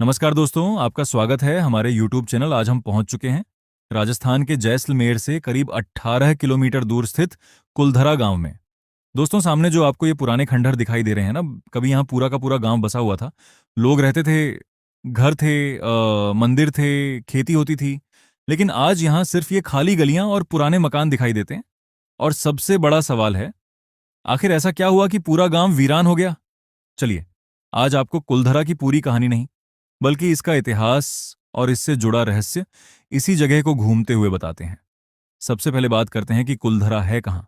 नमस्कार दोस्तों, आपका स्वागत है हमारे YouTube चैनल। आज हम पहुंच चुके हैं राजस्थान के जैसलमेर से करीब 18 किलोमीटर दूर स्थित कुलधरा गांव में। दोस्तों, सामने जो आपको ये पुराने खंडहर दिखाई दे रहे हैं ना, कभी यहाँ पूरा का पूरा गांव बसा हुआ था। लोग रहते थे, घर थे, मंदिर थे, खेती होती थी। लेकिन आज यहाँ सिर्फ ये खाली गलियां और पुराने मकान दिखाई देते हैं। और सबसे बड़ा सवाल है, आखिर ऐसा क्या हुआ कि पूरा गांव वीरान हो गया? चलिए, आज आपको कुलधरा की पूरी कहानी नहीं, बल्कि इसका इतिहास और इससे जुड़ा रहस्य इसी जगह को घूमते हुए बताते हैं। सबसे पहले बात करते हैं कि कुलधरा है कहाँ।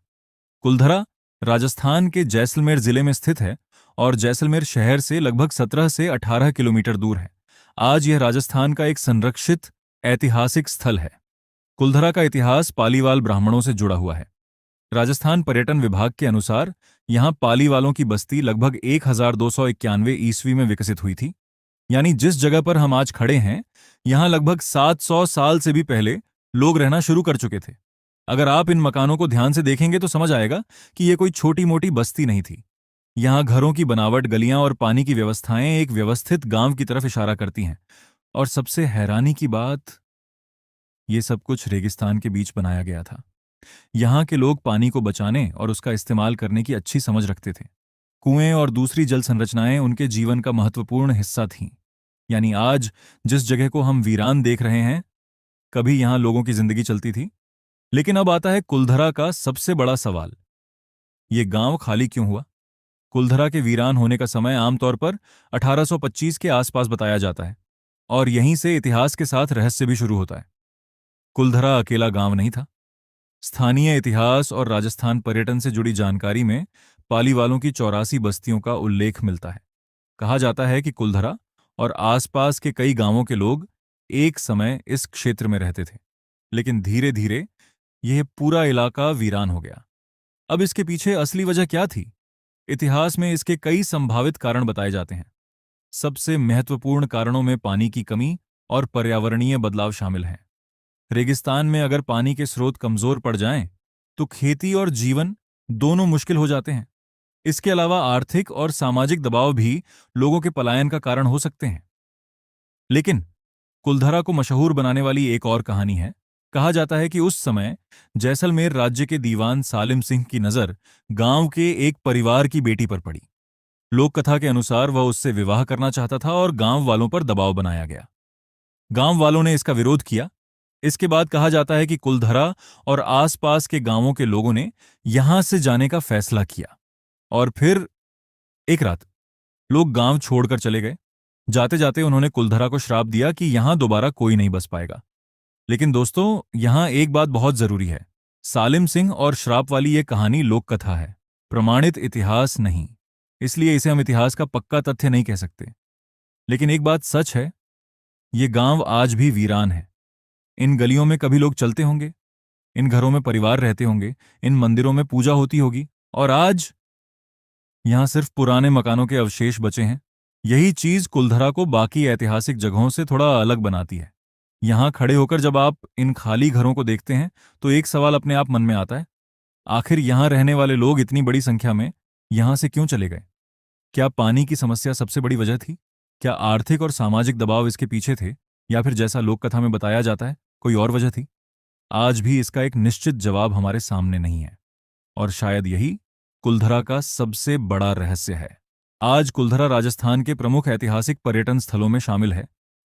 कुलधरा राजस्थान के जैसलमेर जिले में स्थित है और जैसलमेर शहर से लगभग 17 से 18 किलोमीटर दूर है। आज यह राजस्थान का एक संरक्षित ऐतिहासिक स्थल है। कुलधरा का इतिहास पालीवाल ब्राह्मणों से जुड़ा हुआ है। राजस्थान पर्यटन विभाग के अनुसार यहाँ पालीवालों की बस्ती लगभग 1291 ईस्वी में विकसित हुई थी। यानी जिस जगह पर हम आज खड़े हैं, यहां लगभग 700 साल से भी पहले लोग रहना शुरू कर चुके थे। अगर आप इन मकानों को ध्यान से देखेंगे तो समझ आएगा कि यह कोई छोटी मोटी बस्ती नहीं थी। यहां घरों की बनावट, गलियां और पानी की व्यवस्थाएं एक व्यवस्थित गांव की तरफ इशारा करती हैं। और सबसे हैरानी की बात, ये सब कुछ रेगिस्तान के बीच बनाया गया था। यहां के लोग पानी को बचाने और उसका इस्तेमाल करने की अच्छी समझ रखते थे। कुएं और दूसरी जल संरचनाएं उनके जीवन का महत्वपूर्ण हिस्सा थीं। यानी आज जिस जगह को हम वीरान देख रहे हैं, कभी यहां लोगों की जिंदगी चलती थी। लेकिन अब आता है कुलधरा का सबसे बड़ा सवाल, ये गांव खाली क्यों हुआ? कुलधरा के वीरान होने का समय आमतौर पर 1825 के आसपास बताया जाता है, और यहीं से इतिहास के साथ रहस्य भी शुरू होता है। कुलधरा अकेला गांव नहीं था। स्थानीय इतिहास और राजस्थान पर्यटन से जुड़ी जानकारी में पालीवालों की 84 बस्तियों का उल्लेख मिलता है। कहा जाता है कि कुलधरा और आसपास के कई गांवों के लोग एक समय इस क्षेत्र में रहते थे, लेकिन धीरे धीरे यह पूरा इलाका वीरान हो गया। अब इसके पीछे असली वजह क्या थी? इतिहास में इसके कई संभावित कारण बताए जाते हैं। सबसे महत्वपूर्ण कारणों में पानी की कमी और पर्यावरणीय बदलाव शामिल हैं। रेगिस्तान में अगर पानी के स्रोत कमजोर पड़ जाएं, तो खेती और जीवन दोनों मुश्किल हो जाते हैं। इसके अलावा आर्थिक और सामाजिक दबाव भी लोगों के पलायन का कारण हो सकते हैं। लेकिन कुलधरा को मशहूर बनाने वाली एक और कहानी है। कहा जाता है कि उस समय जैसलमेर राज्य के दीवान सालिम सिंह की नजर गांव के एक परिवार की बेटी पर पड़ी। लोक कथा के अनुसार वह उससे विवाह करना चाहता था और गांव वालों पर दबाव बनाया गया। गांव वालों ने इसका विरोध किया। इसके बाद कहा जाता है कि कुलधरा और आसपास के गांवों के लोगों ने यहां से जाने का फैसला किया। और फिर एक रात लोग गांव छोड़कर चले गए। जाते जाते उन्होंने कुलधरा को श्राप दिया कि यहां दोबारा कोई नहीं बस पाएगा। लेकिन दोस्तों, यहां एक बात बहुत जरूरी है। सालिम सिंह और श्राप वाली ये कहानी लोक कथा है, प्रमाणित इतिहास नहीं। इसलिए इसे हम इतिहास का पक्का तथ्य नहीं कह सकते। लेकिन एक बात सच है, ये गांव आज भी वीरान है। इन गलियों में कभी लोग चलते होंगे, इन घरों में परिवार रहते होंगे, इन मंदिरों में पूजा होती होगी, और आज यहां सिर्फ पुराने मकानों के अवशेष बचे हैं। यही चीज कुलधरा को बाकी ऐतिहासिक जगहों से थोड़ा अलग बनाती है। यहां खड़े होकर जब आप इन खाली घरों को देखते हैं, तो एक सवाल अपने आप मन में आता है, आखिर यहां रहने वाले लोग इतनी बड़ी संख्या में यहां से क्यों चले गए? क्या पानी की समस्या सबसे बड़ी वजह थी? क्या आर्थिक और सामाजिक दबाव इसके पीछे थे? या फिर जैसा लोक कथा में बताया जाता है, कोई और वजह थी? आज भी इसका एक निश्चित जवाब हमारे सामने नहीं है। और शायद यही कुलधरा का सबसे बड़ा रहस्य है। आज कुलधरा राजस्थान के प्रमुख ऐतिहासिक पर्यटन स्थलों में शामिल है।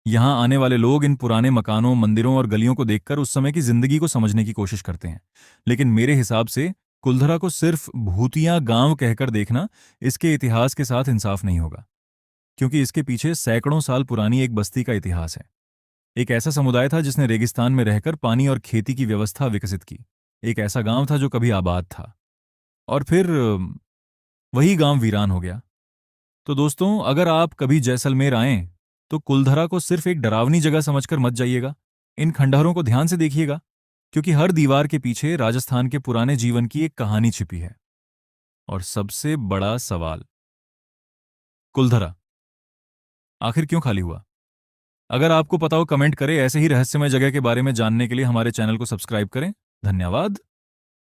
यहां आने वाले लोग इन पुराने मकानों, मंदिरों और गलियों को देखकर उस समय की जिंदगी को समझने की कोशिश करते हैं। लेकिन मेरे हिसाब से कुलधरा को सिर्फ भूतिया गांव कहकर देखना इसके इतिहास के साथ इंसाफ नहीं होगा, क्योंकि इसके पीछे सैकड़ों साल पुरानी एक बस्ती का इतिहास है। एक ऐसा समुदाय था जिसने रेगिस्तान में रहकर पानी और खेती की व्यवस्था विकसित की। एक ऐसा गांव था जो कभी आबाद था, और फिर वही गांव वीरान हो गया। तो दोस्तों, अगर आप कभी जैसलमेर आएं, तो कुलधरा को सिर्फ एक डरावनी जगह समझकर मत जाइएगा। इन खंडहरों को ध्यान से देखिएगा, क्योंकि हर दीवार के पीछे राजस्थान के पुराने जीवन की एक कहानी छिपी है। और सबसे बड़ा सवाल, कुलधरा आखिर क्यों खाली हुआ? अगर आपको पता हो, कमेंट करें। ऐसे ही रहस्यमय जगह के बारे में जानने के लिए हमारे चैनल को सब्सक्राइब करें। धन्यवाद।